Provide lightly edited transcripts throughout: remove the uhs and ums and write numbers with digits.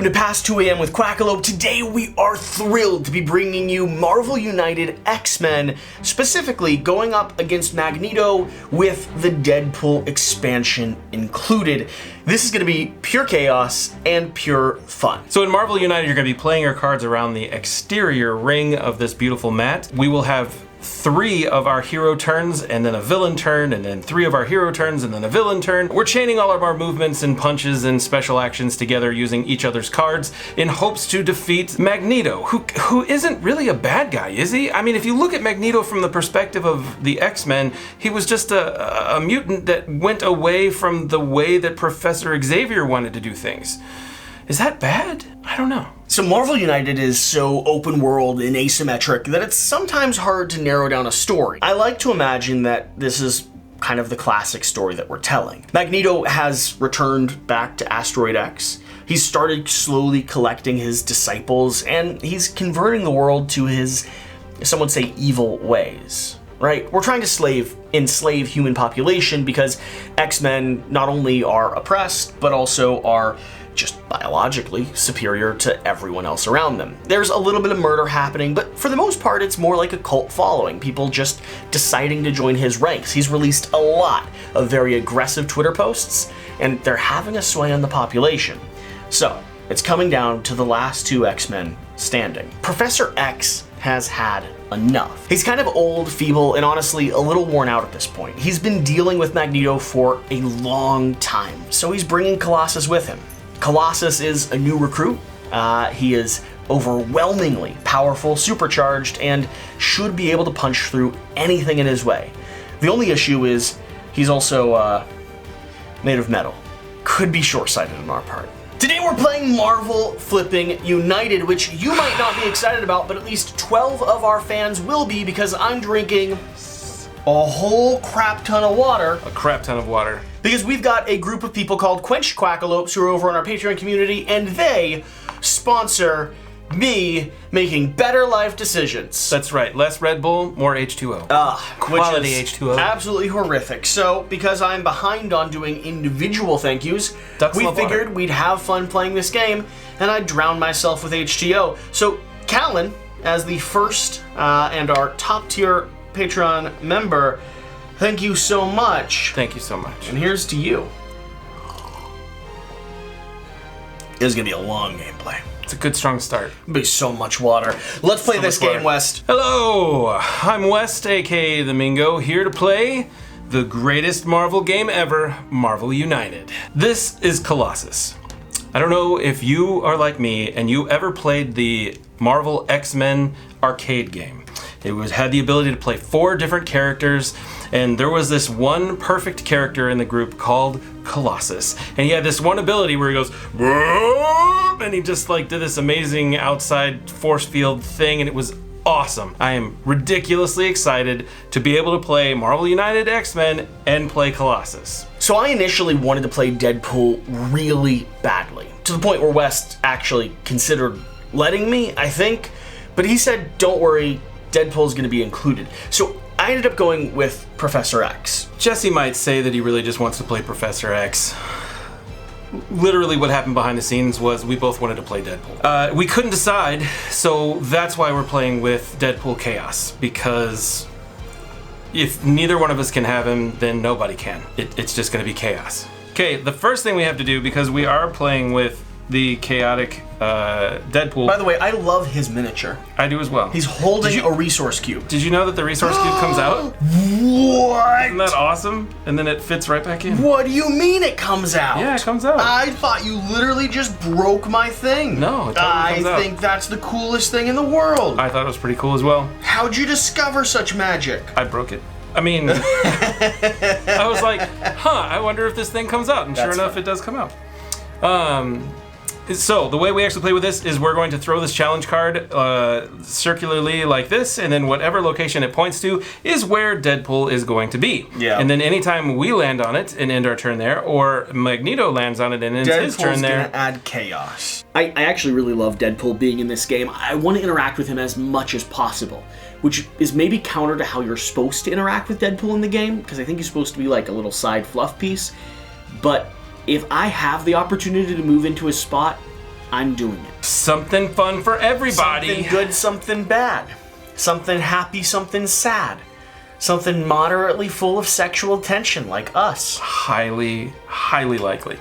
to Past 2 AM with Quackalope. Today we are thrilled to be bringing you Marvel United X-Men, specifically going up against Magneto with the Deadpool expansion included. This is going to be pure chaos and pure fun. So in Marvel United, you're going to be playing your cards around the exterior ring of this beautiful mat. We will have 3 of our hero turns and then a villain turn, and then 3 of our hero turns and then a villain turn. We're chaining all of our movements and punches and special actions together using each other's cards in hopes to defeat Magneto, who isn't really a bad guy, is he? I mean, if you look at Magneto from the perspective of the X-Men, he was just a mutant that went away from the way that Professor Xavier wanted to do things. Is that bad? I don't know. So Marvel United is so open world and asymmetric that it's sometimes hard to narrow down a story. I like to imagine that this is kind of the classic story that we're telling. Magneto has returned back to Asteroid X. He's started slowly collecting his disciples, and he's converting the world to his, some would say, evil ways. Right? We're trying to enslave human population because X-Men not only are oppressed, but also are just biologically superior to everyone else around them. There's a little bit of murder happening, but for the most part, it's more like a cult following, people just deciding to join his ranks. He's released a lot of very aggressive Twitter posts, and they're having a sway on the population. So, it's coming down to the last 2 X-Men standing. Professor X has had enough. He's kind of old, feeble, and honestly a little worn out at this point. He's been dealing with Magneto for a long time, so he's bringing Colossus with him. Colossus is a new recruit. He is overwhelmingly powerful, supercharged, and should be able to punch through anything in his way. The only issue is he's also made of metal. Could be short-sighted on our part. Today we're playing Marvel Flipping United, which you might not be excited about, but at least 12 of our fans will be, because I'm drinking a whole crap ton of water. A crap ton of water. Because we've got a group of people called Quenched Quackalopes who are over on our Patreon community, and they sponsor me making better life decisions. That's right. Less Red Bull, more H2O. Quality H2O. Absolutely horrific. So, because I'm behind on doing individual thank yous, we figured we'd have fun playing this game, and I'd drown myself with H2O. So, Callan, as the first and our top tier Patreon member, thank you so much. Thank you so much. And here's to you. This is gonna be a long gameplay. It's a good strong start. It'll be so much water. Let's play this game, West. Hello, I'm West, aka the Mingo, here to play the greatest Marvel game ever, Marvel United. This is Colossus. I don't know if you are like me and you ever played the Marvel X-Men arcade game. It had the ability to play 4 different characters, and there was this one perfect character in the group called Colossus. And he had this one ability where he goes, "Whoa!" and he just like did this amazing outside force field thing, and it was awesome. I am ridiculously excited to be able to play Marvel United X-Men and play Colossus. So I initially wanted to play Deadpool really badly, to the point where West actually considered letting me, I think, but he said, don't worry, Deadpool's gonna be included. So I ended up going with Professor X. Jesse might say that he really just wants to play Professor X. Literally what happened behind the scenes was we both wanted to play Deadpool. We couldn't decide, so that's why we're playing with Deadpool Chaos, because if neither one of us can have him, then nobody can. It's just gonna be chaos. Okay, the first thing we have to do, because we are playing with the chaotic Deadpool. By the way, I love his miniature. I do as well. He's holding a resource cube. Did you know that the resource cube comes out? What? Isn't that awesome? And then it fits right back in. What do you mean it comes out? Yeah, it comes out. I thought you literally just broke my thing. No, it totally comes out. I think that's the coolest thing in the world. I thought it was pretty cool as well. How'd you discover such magic? I broke it. I mean, I was like, I wonder if this thing comes out. And sure enough, it does come out. So the way we actually play with this is we're going to throw this challenge card circularly like this, and then whatever location it points to is where Deadpool is going to be. Yeah. And then anytime we land on it and end our turn there, or Magneto lands on it and ends his turn there, Deadpool's gonna add chaos. I actually really love Deadpool being in this game. I want to interact with him as much as possible, which is maybe counter to how you're supposed to interact with Deadpool in the game, because I think he's supposed to be like a little side fluff piece. But if I have the opportunity to move into his spot, I'm doing it. Something fun for everybody. Something good, something bad. Something happy, something sad. Something moderately full of sexual tension, like us. Highly, highly likely.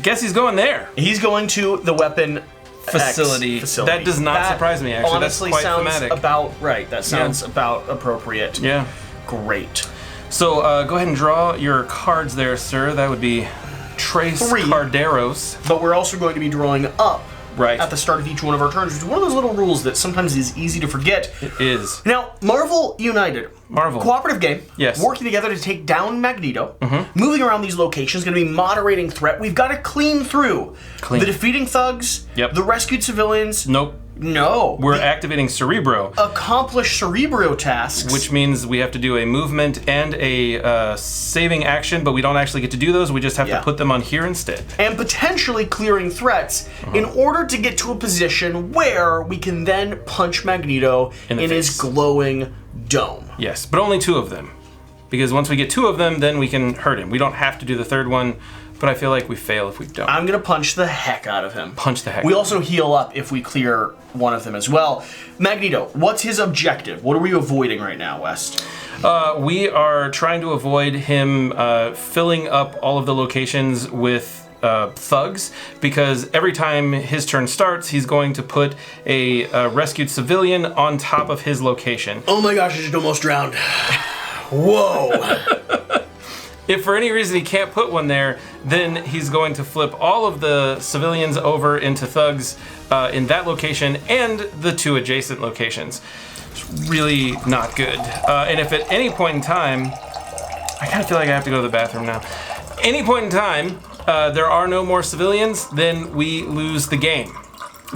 Guess he's going there. He's going to the weapon facility. That does not surprise me, actually. Honestly, that's quite sounds thematic. about right. That sounds about appropriate. Yeah. Great. So go ahead and draw your cards there, sir. That would be Tres 3 Carderos. But we're also going to be drawing up Right. at the start of each one of our turns, which is one of those little rules that sometimes is easy to forget. It is. Now, Marvel United. Marvel. Cooperative game. Yes. Working together to take down Magneto. Moving around these locations, going to be moderating threat. We've got to clean through the defeating thugs, the rescued civilians. Nope. No. We're activating Cerebro. Accomplish Cerebro tasks. Which means we have to do a movement and a saving action, but we don't actually get to do those. We just have to put them on here instead. And potentially clearing threats in order to get to a position where we can then punch Magneto in his glowing dome. Yes, but only 2 of them. Because once we get 2 of them, then we can hurt him. We don't have to do the 3rd one, but I feel like we fail if we don't. I'm going to punch the heck out of him. Punch the heck We also heal up if we clear one of them as well. Magneto, what's his objective? What are we avoiding right now, West? We are trying to avoid him filling up all of the locations with thugs, because every time his turn starts, he's going to put a rescued civilian on top of his location. Oh my gosh, I just almost drowned. Whoa. If for any reason he can't put one there, then he's going to flip all of the civilians over into thugs in that location and the 2 adjacent locations. It's really not good. And if at any point in time, I kind of feel like I have to go to the bathroom now. Any point in time, there are no more civilians, then we lose the game.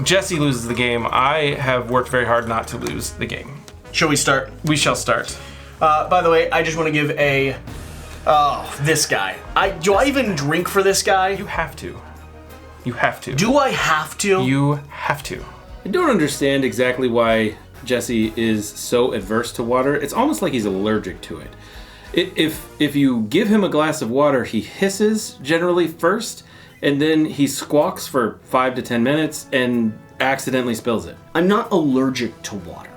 Jesse loses the game. I have worked very hard not to lose the game. Shall we start? We shall start. By the way, I just want to give a... Oh, this guy. Do I even drink for this guy? You have to. You have to. Do I have to? You have to. I don't understand exactly why Jesse is so adverse to water. It's almost like he's allergic to it. If you give him a glass of water, he hisses generally first, and then he squawks for 5 to 10 minutes and accidentally spills it. I'm not allergic to water.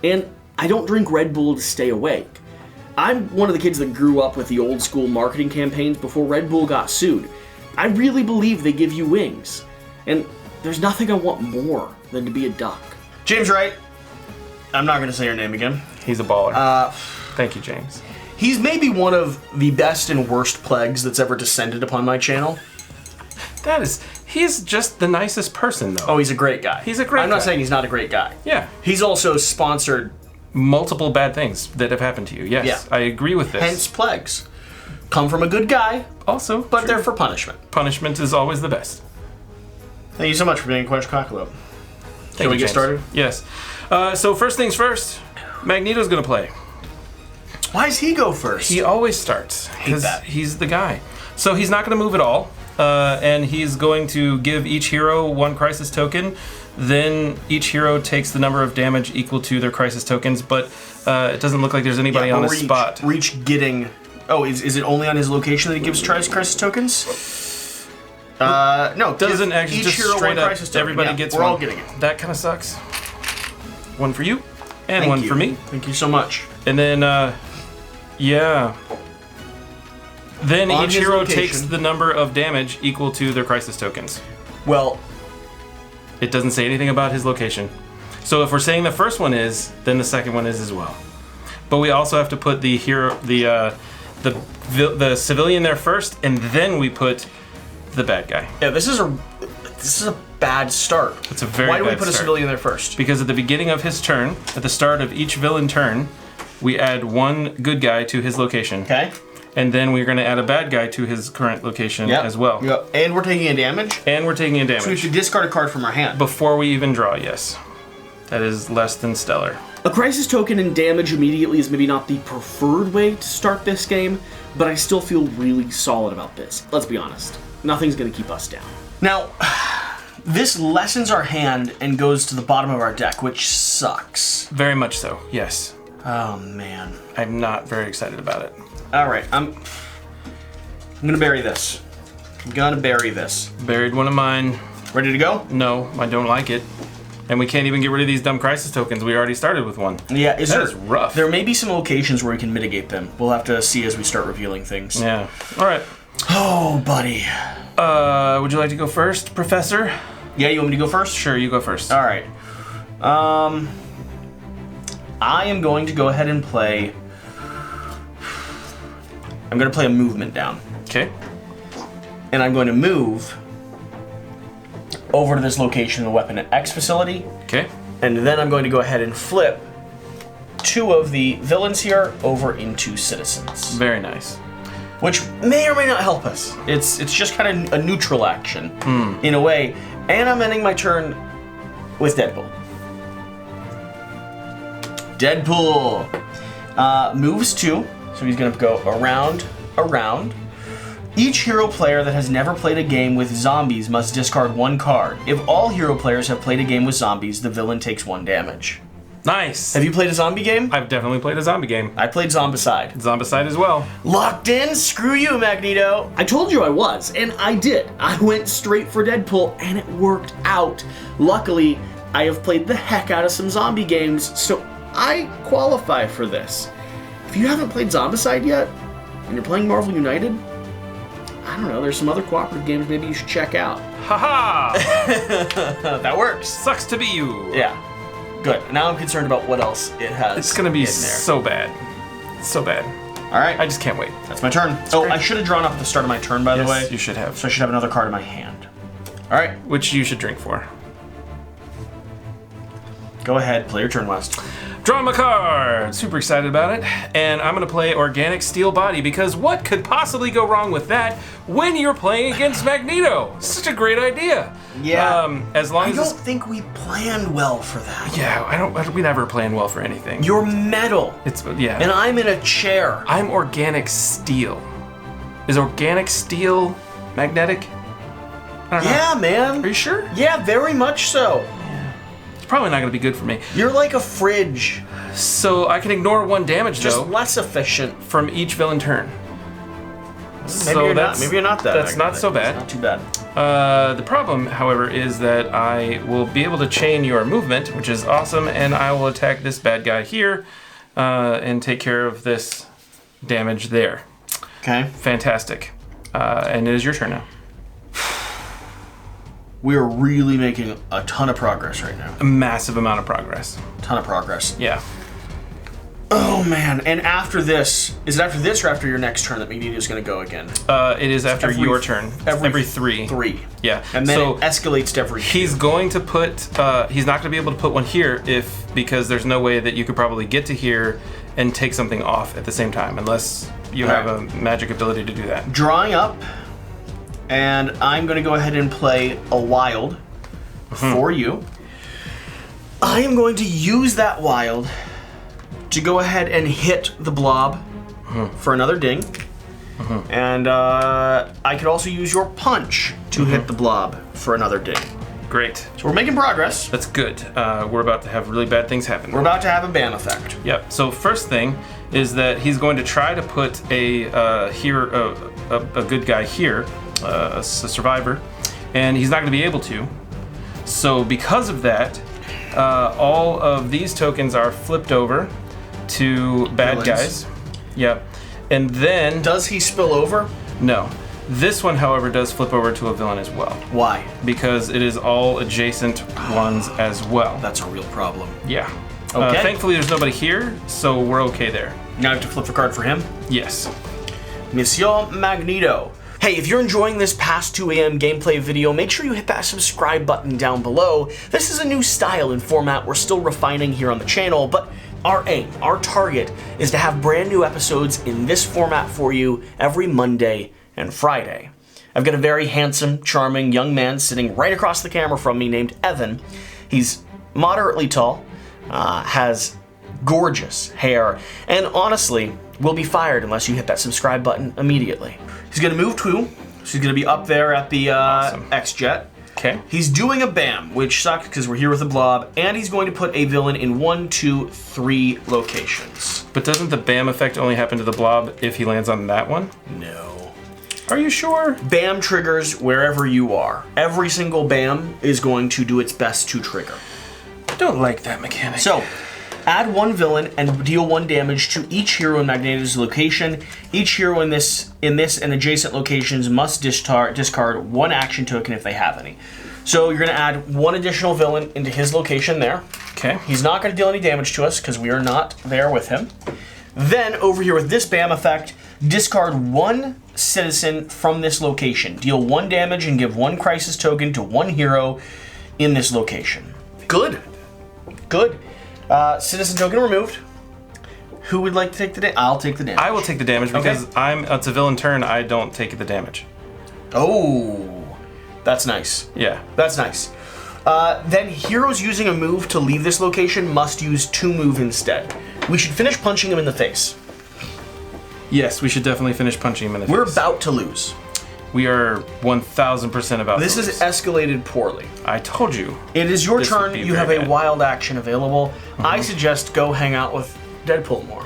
And I don't drink Red Bull to stay awake. I'm one of the kids that grew up with the old school marketing campaigns before Red Bull got sued. I really believe they give you wings. And there's nothing I want more than to be a duck. James Wright. I'm not going to say your name again. He's a baller. Thank you, James. He's maybe one of the best and worst plagues that's ever descended upon my channel. He's just the nicest person, though. Oh, he's a great guy. He's a great guy. I'm not saying he's not a great guy. Yeah. He's also sponsored multiple bad things that have happened to you. Yes, Yeah. I agree with this. hence plagues. Come from a good guy, Also, but true. they're for punishment. Punishment is always the best. Thank you so much for being Quenched Quackalopes. Thank Shall you, we get James. started? Yes. So first things first, Magneto's gonna play. Why does he go first? He always starts because that. he's the guy. So he's not gonna move at all, and he's going to give each hero 1 crisis token. Then each hero takes the number of damage equal to their crisis tokens, but it doesn't look like there's anybody on his spot. Reach getting... Oh, is it only on his location that he gives crisis tokens? No, Doesn't give actually each just hero straight 1 up. crisis token. Everybody Yeah, gets we're one. all getting it. That kind of sucks. 1 for you, and Thank 1 you. for me. Thank you so much. And then, yeah. Then On each his hero location. takes the number of damage equal to their crisis tokens. Well, It doesn't say anything about his location. So if we're saying the first one is, then the second one is as well. But we also have to put the hero, the civilian there first, and then we put the bad guy. yeah, this is a bad start. It's a very Why do we bad put a start. civilian there first? Because at the beginning of his turn, at the start of each villain turn, we add 1 good guy to his location. Okay. And then we're going to add a bad guy to his current location as well. Yep. And we're taking a damage. And we're taking a So we damage. should discard a card from our hand. Before we even draw, yes. That is less than stellar. A crisis token and damage immediately is maybe not the preferred way to start this game, but I still feel really solid about this. Let's be honest. Nothing's going to keep us down. Now, this lessens our hand and goes to the bottom of our deck, which sucks. Very much so, yes. Oh, man. I'm not very excited about it. All right, I'm going to bury this. I'm gonna bury this. Buried one of mine. Ready to go? No, I don't like it. And we can't even get rid of these dumb crisis tokens. We already started with one. Yeah, That is rough. There may be some locations where we can mitigate them. We'll have to see as we start revealing things. Yeah. All right. Oh, buddy. Would you like to go first, Professor? Yeah, you want me to go first? Sure, you go first. All right. I am going to go ahead and play... I'm going to play a movement down. Okay. And I'm going to move over to this location in the Weapon X facility. Okay. And then I'm going to go ahead and flip 2 of the villains here over into citizens. Very nice. Which may or may not help us. It's just kind of a neutral action in a way. And I'm ending my turn with Deadpool. Deadpool moves 2, so he's gonna go around. Each hero player that has never played a game with zombies must discard 1 card. If all hero players have played a game with zombies, the villain takes 1 damage. Nice. Have you played a zombie game? I've definitely played a zombie game. I played Zombicide. Zombicide as well. Locked in? Screw you, Magneto. I told you I was, and I did. I went straight for Deadpool, and it worked out. Luckily, I have played the heck out of some zombie games, so I qualify for this. If you haven't played Zombicide yet, and you're playing Marvel United, I don't know, there's some other cooperative games maybe you should check out. Haha! That works. Sucks to be you. Yeah. Good. Now I'm concerned about what else it has. It's gonna be in there. so bad. So bad. All right. I just can't wait. That's my turn. I should have drawn up at the start of my turn, by the way. You should have. So I should have another card in my hand. All right. Which you should drink for. Go ahead. Play your turn, West. Drawing my card. Super excited about it. And I'm going to play Organic Steel Body because what could possibly go wrong with that when you're playing against Magneto? Such a great idea. Yeah. As long I as don't think we planned well for that. Yeah, we never plan well for anything. You're metal. Yeah. And I'm in a chair. I'm Organic Steel. Is Organic Steel magnetic? I don't know. Yeah, man. Are you sure? Yeah, very much so. It's probably not going to be good for me. You're like a fridge. So I can ignore 1 damage Just though less efficient. from each villain turn. Maybe you're not that. That's not so bad. It's not too bad. The problem, however, is that I will be able to chain your movement, which is awesome, and I will attack this bad guy here and take care of this damage there. Okay. Fantastic. And it is your turn now. We are really making a ton of progress right now. A massive amount of progress. Ton of progress. Yeah. Oh man! And after this, is it after this or after your next turn that Magneto is going to go again? It is after your turn. Every 3. 3. Yeah. And then so it escalates to every 2. he's going to put. He's not going to be able to put 1 here because there's no way that you could probably get to here and take something off at the same time unless you have a magic ability to do that. Drawing up, and I'm going to go ahead and play a wild for you. I am going to use that wild to go ahead and hit the blob for another ding. And I could also use your punch to hit the blob for another ding. Great. So we're making progress. That's good. We're about to have really bad things happen. We're about to have a BAM effect. Yep. So first thing is that he's going to try to put a good guy here, a survivor, and he's not going to be able to. So because of that, all of these tokens are flipped over to bad guys. Yep. And then... Does he spill over? No. This one, however, does flip over to a villain as well. Why? Because it is all adjacent ones as well. That's a real problem. Yeah. Okay. Thankfully, there's nobody here, so we're okay there. Now I have to flip a card for him? Yes. Monsieur Magneto. Hey, if you're enjoying this past 2 a.m. gameplay video, make sure you hit that subscribe button down below. This is a new style and format we're still refining here on the channel, but our aim, our target, is to have brand new episodes in this format for you every Monday and Friday. I've got a very handsome, charming young man sitting right across the camera from me named Evan. He's moderately tall, has gorgeous hair, and honestly, will be fired unless you hit that subscribe button immediately. He's gonna move 2, so he's gonna be up there at the X-Jet. Okay. He's doing a BAM, which sucks because we're here with a blob, and he's going to put a villain in 1, 2, 3 locations. But doesn't the BAM effect only happen to the blob if he lands on that one? No. Are you sure? BAM triggers wherever you are. Every single BAM is going to do its best to trigger. I don't like that mechanic. So, add 1 villain and deal 1 damage to each hero in Magneto's location. Each hero in this and adjacent locations must discard 1 action token if they have any. So you're going to add 1 additional villain into his location there. Okay. He's not going to deal any damage to us because we are not there with him. Then over here with this BAM effect, discard 1 citizen from this location. Deal 1 damage and give 1 crisis token to 1 hero in this location. Good. Good. Citizen token removed. Who would like to take the damage? I'll take the damage. I will take the damage because it's a villain turn. I don't take the damage. Oh, that's nice. Yeah. That's nice. Then heroes using a move to leave this location must use 2 move instead. We should finish punching him in the face. Yes, we should definitely finish punching him in the face. We're about to lose. We are 1,000% about This to lose. is escalated poorly. I told you. It is your This would turn. be You have very a bad. wild action available. I suggest go hang out with Deadpool more.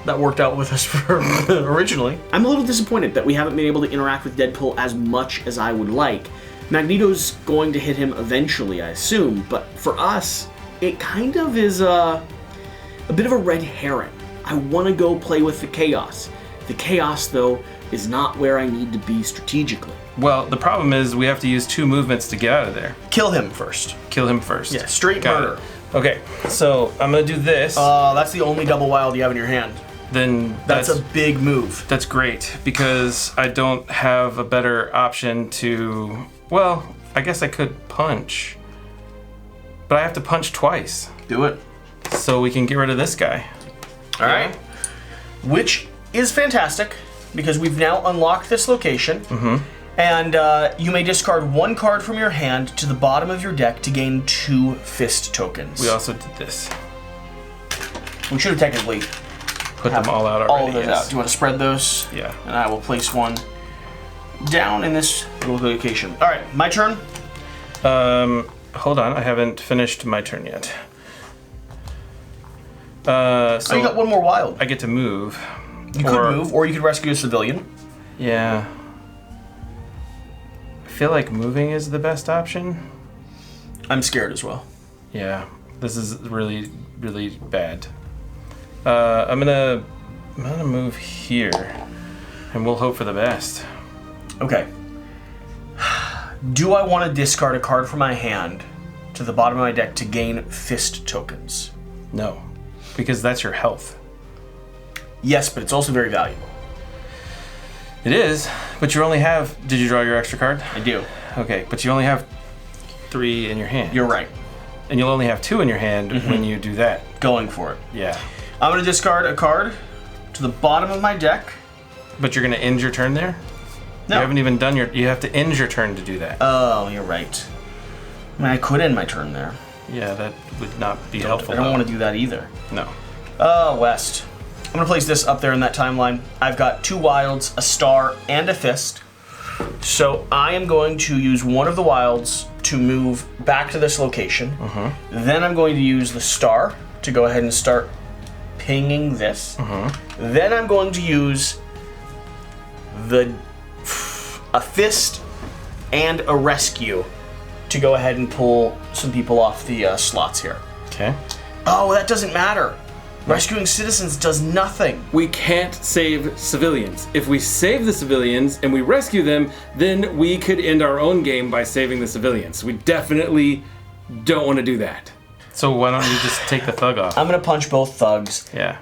That worked out with us for originally. I'm a little disappointed that we haven't been able to interact with Deadpool as much as I would like. Magneto's going to hit him eventually, I assume, but for us, it kind of is a bit of a red herring. I want to go play with the chaos. The chaos, though, is not where I need to be strategically. Well, the problem is we have to use 2 movements to get out of there. Kill him first. Kill him first. Yeah, straight Got murder. it. Okay, so I'm gonna do this. That's the only double wild you have in your hand. Then That's a big move. That's great because I don't have a better option to. Well, I guess I could punch, but I have to punch twice. Do it. So we can get rid of this guy. All right. Which is fantastic because we've now unlocked this location. And you may discard 1 card from your hand to the bottom of your deck to gain 2 fist tokens. We also did this. We should have technically Put them all out already. all of those yes. out. Do you want to spread those? Yeah. And I will place 1 down in this little location. All right, my turn. Hold on, I haven't finished my turn yet. So you got 1 more wild. I get to move. You could move, or you could rescue a civilian. Yeah. I feel like moving is the best option. I'm scared as well. Yeah, this is really, really bad. I'm gonna move here, and we'll hope for the best. Okay. Do I want to discard a card from my hand to the bottom of my deck to gain fist tokens? No, because that's your health. Yes, but it's also very valuable. It is, but you only have. Did you draw your extra card? I do. Okay, but you only have 3 in your hand. You're right. And you'll only have 2 in your hand when you do that. Going for it. Yeah. I'm going to discard a card to the bottom of my deck. But you're gonna end your turn there? No. You haven't even done your. You have to end your turn to do that. Oh, you're right. I mean, I could end my turn there. Yeah, that would not be helpful. I don't want to do that either. No. West. I'm going to place this up there in that timeline. I've got 2 wilds, a star, and a fist. So I am going to use 1 of the wilds to move back to this location. Then I'm going to use the star to go ahead and start pinging this. Then I'm going to use a fist and a rescue to go ahead and pull some people off the slots here. Okay. Oh, that doesn't matter. Rescuing citizens does nothing. We can't save civilians. If we save the civilians and we rescue them, then we could end our own game by saving the civilians. We definitely don't want to do that. So why don't you just take the thug off? I'm gonna punch both thugs. Yeah.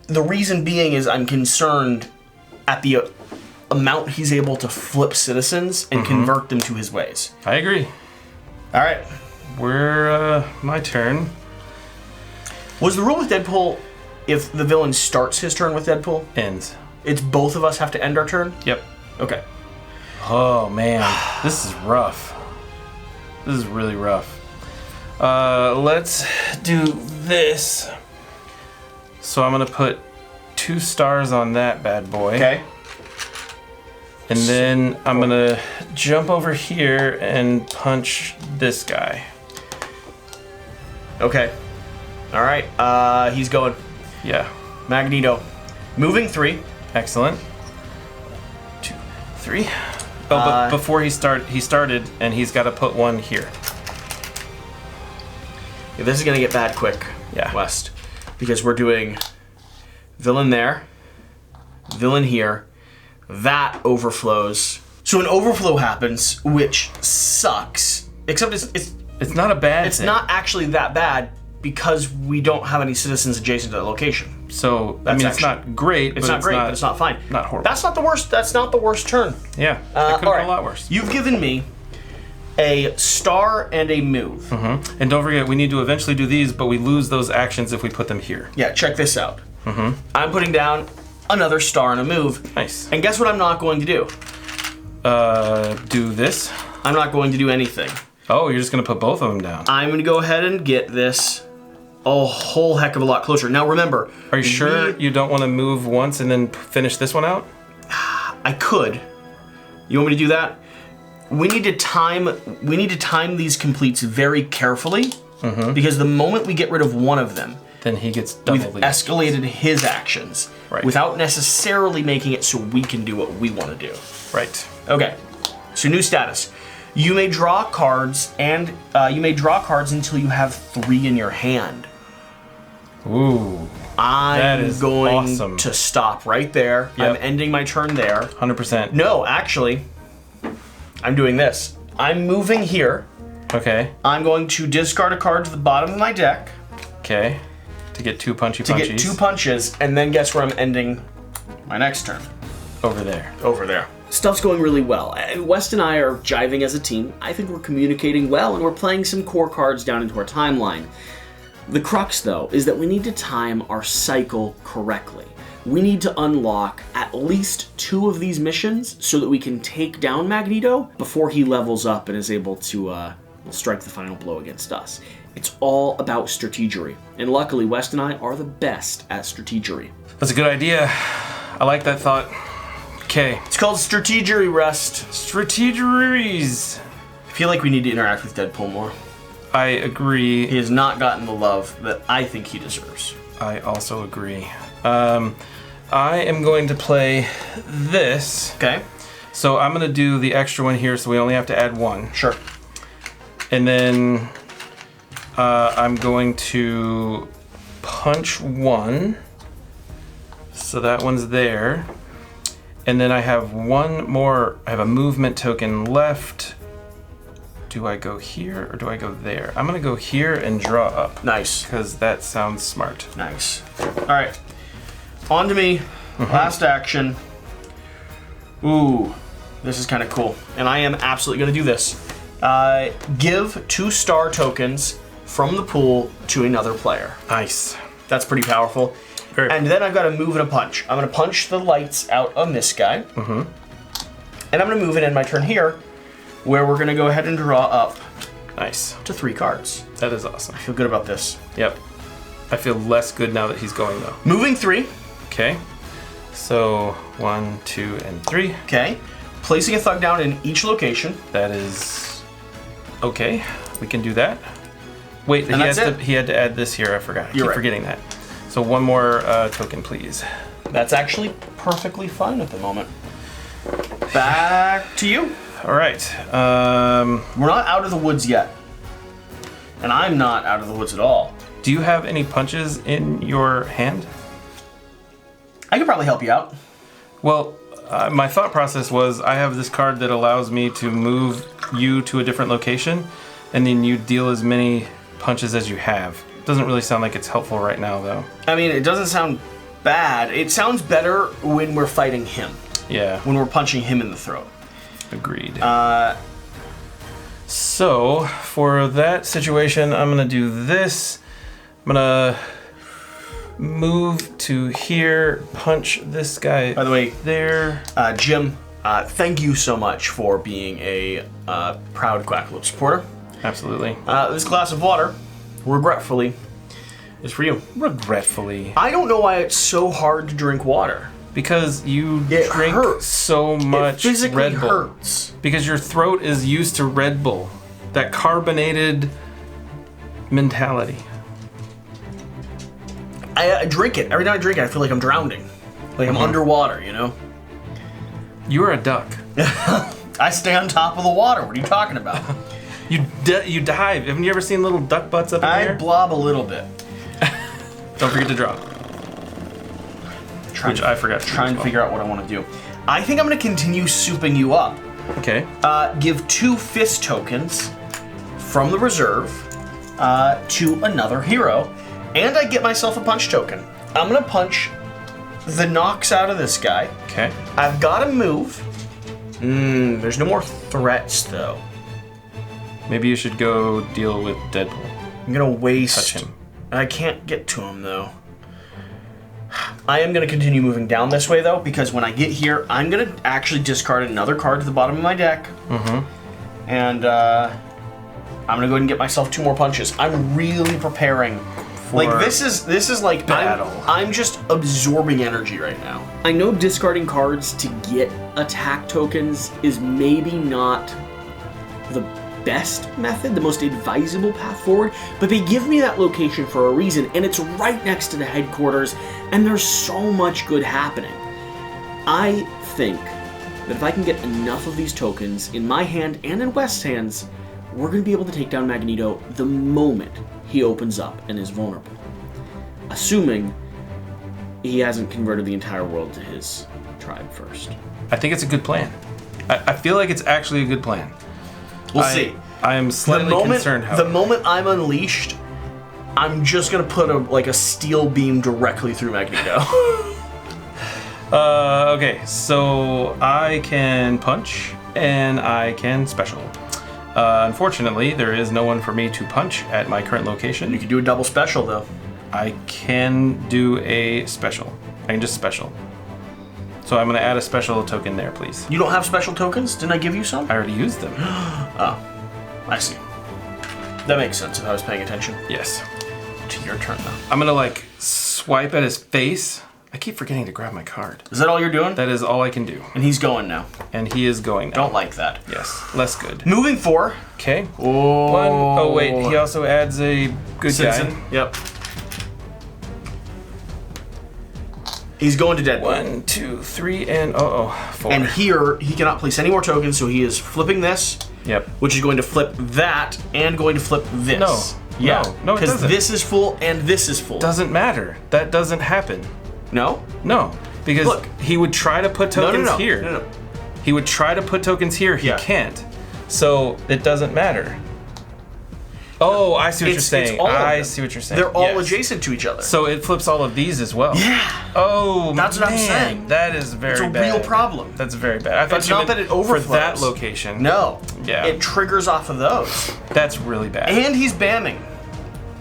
The reason being is I'm concerned at the amount he's able to flip citizens and convert them to his ways. I agree. All right. We're my turn. Was the rule with Deadpool if the villain starts his turn with Deadpool? Ends. It's both of us have to end our turn? Yep. Okay. Oh man, this is rough. This is really rough. Let's do this. So I'm gonna put 2 stars on that bad boy. Okay. And then I'm gonna jump over here and punch this guy. Okay. All right. He's going. Yeah. Magneto. Moving 3. Excellent. 2, 3. Oh, but before he started, and he's got to put one here. Yeah, this is gonna get bad quick, West, because we're doing villain there, villain here. That overflows. So an overflow happens, which sucks. Except it's not a bad. It's thing. not actually that bad because we don't have any citizens adjacent to that location. So it's not great. It's not great, but it's not fine. Not horrible. That's not the worst. That's not the worst turn. Yeah, that could have been a lot worse. You've given me a star and a move. Mm-hmm. And don't forget, we need to eventually do these, but we lose those actions if we put them here. Yeah, check this out. I'm putting down another star and a move. Nice. And guess what I'm not going to do? Do this. I'm not going to do anything. Oh, you're just going to put both of them down. I'm going to go ahead and get this a whole heck of a lot closer. Now remember... Are you sure you don't want to move once and then finish this one out? I could. You want me to do that? We need to time these completes very carefully, because the moment we get rid of one of them, then he gets double. We've escalated his actions, without necessarily making it so we can do what we want to do. Right. Okay. So new status. You may draw cards, and you may draw cards until you have 3 in your hand. Ooh. I'm going awesome. to stop right there. Yep. I'm ending my turn there. 100%. No, actually, I'm doing this. I'm moving here. Okay. I'm going to discard a card to the bottom of my deck. Okay. To get 2 punchies. To get 2 punches, and then guess where I'm ending my next turn? Over there. Over there. Stuff's going really well. West and I are jiving as a team. I think we're communicating well, and we're playing some core cards down into our timeline. The crux, though, is that we need to time our cycle correctly. We need to unlock at least 2 of these missions so that we can take down Magneto before he levels up and is able to strike the final blow against us. It's all about strategery, and luckily West and I are the best at strategery. That's a good idea. I like that thought. Okay. It's called strategery, Rest. Strategeries. I feel like we need to interact with Deadpool more. I agree. He has not gotten the love that I think he deserves. I also agree. I am going to play this. Okay. So I'm going to do the extra one here, so we only have to add 1. Sure. And then I'm going to punch 1. So that one's there. And then I have 1 more. I have a movement token left. Do I go here or do I go there? I'm going to go here and draw up. Nice. Because that sounds smart. Nice. All right. On to me. Last action. Ooh, this is kind of cool. And I am absolutely going to do this. Give 2 star tokens from the pool to another player. Nice. That's pretty powerful. Very and then I've got to move and a punch. I'm going to punch the lights out on this guy. And I'm going to move and end my turn here, where we're going to go ahead and draw up Nice. to 3 cards. That is awesome. I feel good about this. Yep. I feel less good now that he's going, though. Moving 3. Okay. So 1, 2, and 3. Okay. Placing a thug down in each location. That is okay. We can do that. Wait, And that's it. he had to add this here. I forgot. I keep right. forgetting that. So 1 more token, please. That's actually perfectly fine at the moment. Back to you. All right. We're not out of the woods yet. And I'm not out of the woods at all. Do you have any punches in your hand? I could probably help you out. Well, my thought process was I have this card that allows me to move you to a different location, and then you deal as many punches as you have. Doesn't really sound like it's helpful right now, though. I mean, it doesn't sound bad. It sounds better when we're fighting him. Yeah. When we're punching him in the throat. Agreed. So, for that situation, I'm going to do this. I'm going to move to here, punch this guy. By the way, there. Jim, thank you so much for being a proud Quackalope supporter. Absolutely. This glass of water, regretfully, is for you. Regretfully. I don't know why it's so hard to drink water. Because you It drink hurts. so much It physically Red Bull. hurts. Because your throat is used to Red Bull. That carbonated mentality. I drink it. Every time I drink it, I feel like I'm drowning. Like I'm underwater, you know? You're a duck. I stay on top of the water. What are you talking about? You dive. Haven't you ever seen little duck butts up in I there? blob a little bit. Don't forget to drop. Which I forgot to do Trying as to well. figure out what I want to do. I think I'm going to continue souping you up. Okay. Give 2 fist tokens from the reserve to another hero, and I get myself a punch token. I'm going to punch the knocks out of this guy. Okay. I've got to move. There's no more threats, though. Maybe you should go deal with Deadpool. I'm going to waste... Touch him. I can't get to him, though. I am going to continue moving down this way, though, because when I get here, I'm going to actually discard another card to the bottom of my deck. And I'm going to go ahead and get myself 2 more punches. I'm really preparing. Like, this is like battle. I'm just absorbing energy right now. I know discarding cards to get attack tokens is maybe not the best method, the most advisable path forward, but they give me that location for a reason, and it's right next to the headquarters, and there's so much good happening. I think that if I can get enough of these tokens in my hand and in West's hands, we're going to be able to take down Magneto the moment he opens up and is vulnerable. Assuming he hasn't converted the entire world to his tribe first. I think it's a good plan. I feel like it's actually a good plan. We'll see. I am slightly concerned, however. The moment I'm unleashed, I'm just going to put a steel beam directly through Magneto. Okay, so I can punch and I can special. Unfortunately, there is no one for me to punch at my current location. You can do a double special, though. I can do a special. I can just special. So I'm going to add a special token there, please. You don't have special tokens? Didn't I give you some? I already used them. Oh, I see. That makes sense if I was paying attention. Yes. To your turn, though. I'm going to, swipe at his face. I keep forgetting to grab my card. Is that all you're doing? That is all I can do. And he's going now. And he is going now. Don't like that. Yes, less good. Moving 4. Okay. Oh. 1. Oh, wait. He also adds a good Citizen. guy. Yep. He's going to Deadpool. 1, 2, 3, and 4. And here, he cannot place any more tokens, so he is flipping this. Yep. Which is going to flip that and going to flip this. No. Yeah. No, it because doesn't. this is full and this is full. Doesn't matter. That doesn't happen. No? No. Because Look. he would try to put tokens here. No. He would try to put tokens here. He can't. So it doesn't matter. Oh, I see what you're saying. I see what you're saying. They're all adjacent to each other. So it flips all of these as well. Yeah. Oh, That's what I'm saying. That is very bad. It's a real problem. That's very bad. I thought It's you not meant that it overflows. for that location. No. Yeah. It triggers off of those. That's really bad. And he's bamming.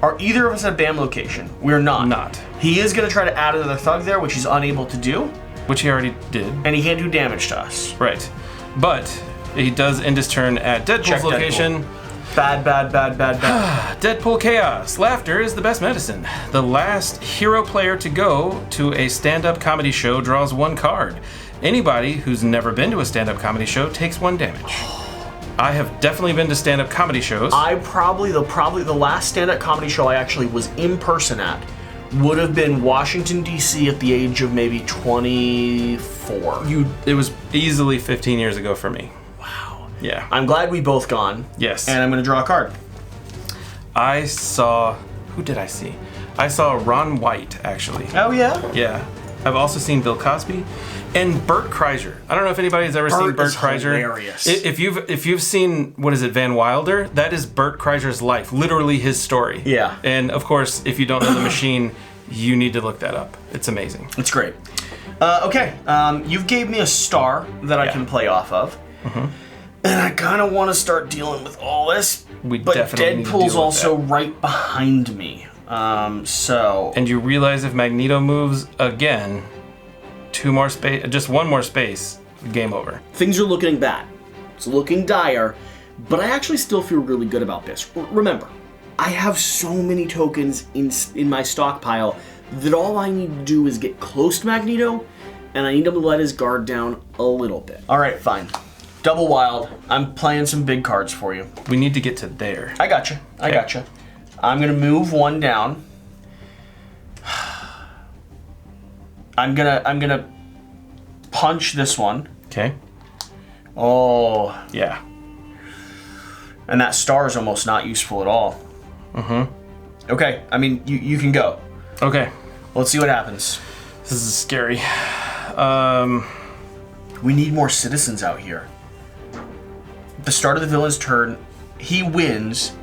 Are either of us at BAM location? We're not. Not. He is going to try to add another thug there, which he's unable to do. Which he already did. And he can't do damage to us. Right. But he does end his turn at Deadpool's Check location. Deadpool. Bad. Deadpool Chaos. Laughter is the best medicine. The last hero player to go to a stand-up comedy show draws 1 card. Anybody who's never been to a stand-up comedy show takes 1 damage. I have definitely been to stand-up comedy shows. I probably the last stand-up comedy show I actually was in person at would have been Washington, D.C. at the age of maybe 24. It was easily 15 years ago for me. Wow. Yeah. I'm glad we both gone. Yes. And I'm going to draw a card. I saw... Who did I see? I saw Ron White, actually. Oh, yeah? Yeah. I've also seen Bill Cosby and Bert Kreischer. I don't know if anybody's ever seen Bert is Kreischer. Hilarious. If you've seen, what is it, Van Wilder, that is Bert Kreischer's life, literally his story. Yeah. And of course, if you don't know The Machine, you need to look that up. It's amazing. It's great. Okay, you've gave me a star that I can play off of. And I kind of want to start dealing with all this. But definitely need to Deadpool's deal with also that. right behind me. And you realize if Magneto moves again, 2 more space, just 1 more space, game over. Things are looking bad. It's looking dire, but I actually still feel really good about this. Remember, I have so many tokens in my stockpile that all I need to do is get close to Magneto, and I need him to let his guard down a little bit. All right, fine. Double wild. I'm playing some big cards for you. We need to get to there. I gotcha. I gotcha. I'm gonna move 1 down. I'm gonna punch this one. Okay. Oh. Yeah. And that star is almost not useful at all. Okay, I mean, you can go. Okay. Let's see what happens. This is scary. We need more citizens out here. At the start of the villain's turn, he wins.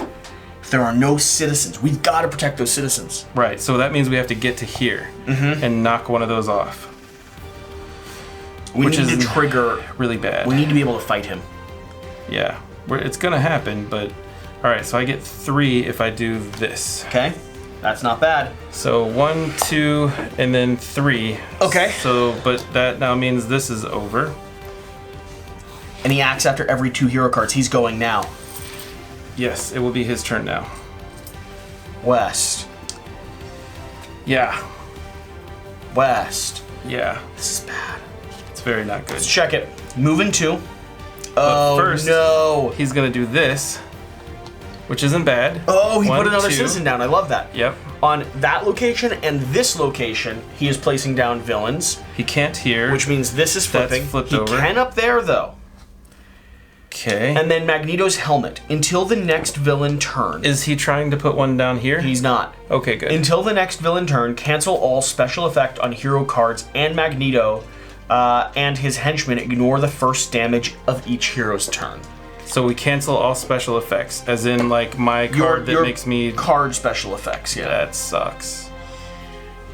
If there are no citizens, we've got to protect those citizens. Right, so that means we have to get to here and knock one of those off. We Which need to is trigger. really bad. We need to be able to fight him. Yeah, it's gonna happen, but all right. So I get 3 if I do this. Okay, that's not bad. So 1, 2, and then 3. Okay. So, but that now means this is over. And he acts after every 2 hero cards. He's going now. Yes, it will be his turn now. West. Yeah, West. yeah. This is bad. It's very not good. Let's check it. Moving 2. But Oh, first, no. he's gonna do this, which isn't bad. Oh, he 1, put another 2. citizen down. I love that. Yep. On that location and this location, he is placing down villains, He can't here. which means this is That's flipping. flipped he over. can up there, though. Okay. And then Magneto's helmet. Until the next villain turn. Is he trying to put one down here? He's not. Okay, good. Until the next villain turn, cancel all special effect on hero cards and Magneto and his henchmen. Ignore the first damage of each hero's turn. So we cancel all special effects, as in like my card that makes me. Card special effects, yeah. That sucks.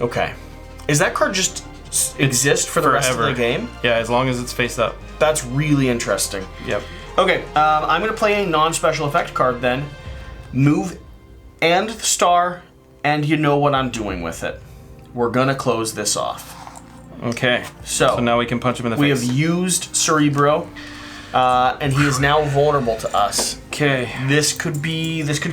Okay. Is that card just exist for the rest of the game? Yeah, as long as it's face up. That's really interesting. Yep. Okay, I'm going to play a non-special effect card then. Move and the star, and you know what I'm doing with it. We're going to close this off. Okay. So now we can punch him in the We face. have used Cerebro, and he is now vulnerable to us. Okay. This could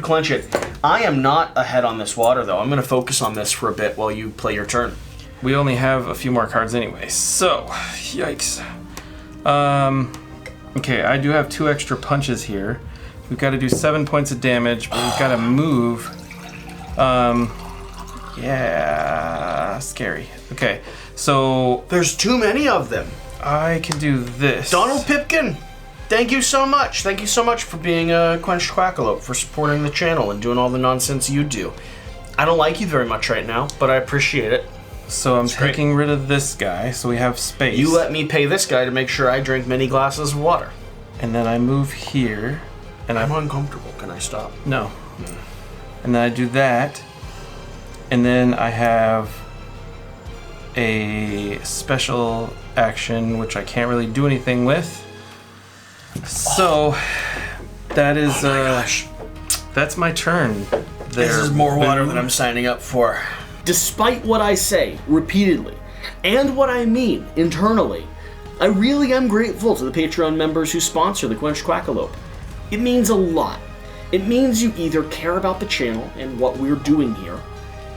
clinch it. I am not ahead on this water, though. I'm going to focus on this for a bit while you play your turn. We only have a few more cards anyway, so yikes. Okay, I do have 2 extra punches here. We've got to do 7 points of damage, but we've got to move. Yeah, scary. Okay, so There's too many of them. I can do this. Donald Pipkin, thank you so much. Thank you so much for being a Quenched Quackalope, for supporting the channel and doing all the nonsense you do. I don't like you very much right now, but I appreciate it. So I'm great. taking rid of this guy, so we have space. You let me pay this guy to make sure I drink many glasses of water. And then I move here, and I'm uncomfortable. Can I stop? No. And then I do that, and then I have a special action which I can't really do anything with. So that is that's my turn. This is more water than I'm signing up for. Despite what I say repeatedly, and what I mean internally, I really am grateful to the Patreon members who sponsor the Quenched Quackalope. It means a lot. It means you either care about the channel and what we're doing here,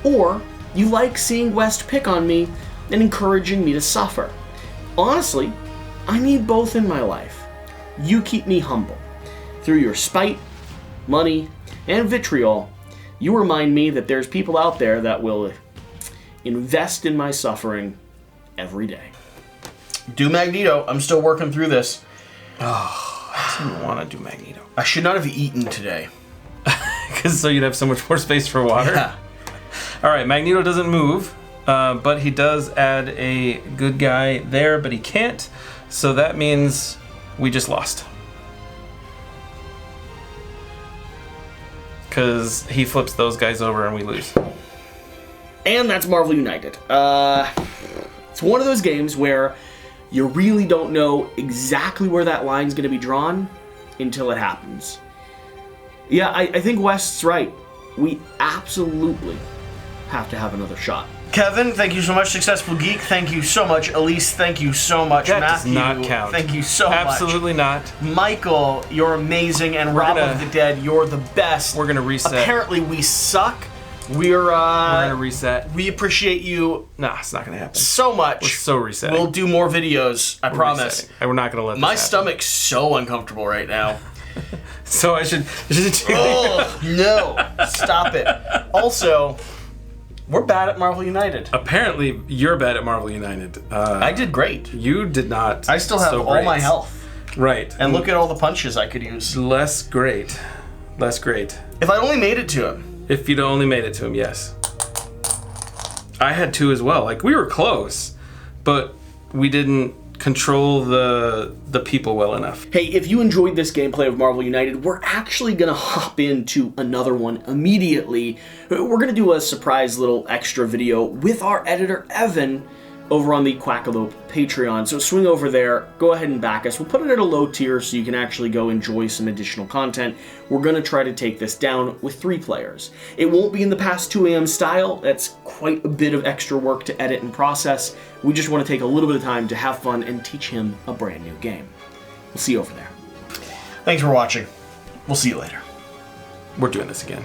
or you like seeing West pick on me and encouraging me to suffer. Honestly, I need both in my life. You keep me humble. Through your spite, money, and vitriol, you remind me that there's people out there that will invest in my suffering every day. Do Magneto. I'm still working through this. Oh, I didn't want to do Magneto. I should not have eaten today. Because so you'd have so much more space for water? Yeah. All right, Magneto doesn't move, but he does add a good guy there, but he can't. So that means we just lost. Because he flips those guys over and we lose. And that's Marvel United. It's one of those games where you really don't know exactly where that line's going to be drawn until it happens. Yeah, I think West's right. We absolutely have to have another shot. Kevin, thank you so much. Successful Geek, thank you so much. Elise, thank you so much. That Matthew, does not count. Thank you so much. Absolutely not. Michael, you're amazing. And Rob of the Dead, you're the best. We're going to reset. Apparently we suck. We're going to reset. We appreciate you Nah, it's not going to happen. so much. We're so resetting. We'll do more videos, I promise. Resetting. And we're not going to let this My happen. stomach's so uncomfortable right now. So I should Oh, no. Stop it. Also, we're bad at Marvel United. Apparently, you're bad at Marvel United. I did great. You did not. I still have so all great. my health. Right. And look at all the punches I could use. Less great. Less great. If I'd only made it to him. If you'd only made it to him, yes. I had 2 as well. Like, we were close, but we didn't control the people well enough. Hey, if you enjoyed this gameplay of Marvel United, we're actually going to hop into another one immediately. We're going to do a surprise little extra video with our editor, Evan, over on the Quackalope Patreon. So swing over there, go ahead and back us. We'll put it at a low tier so you can actually go enjoy some additional content. We're going to try to take this down with 3 players. It won't be in the past 2 AM style. That's quite a bit of extra work to edit and process. We just want to take a little bit of time to have fun and teach him a brand new game. We'll see you over there. Thanks for watching. We'll see you later. We're doing this again.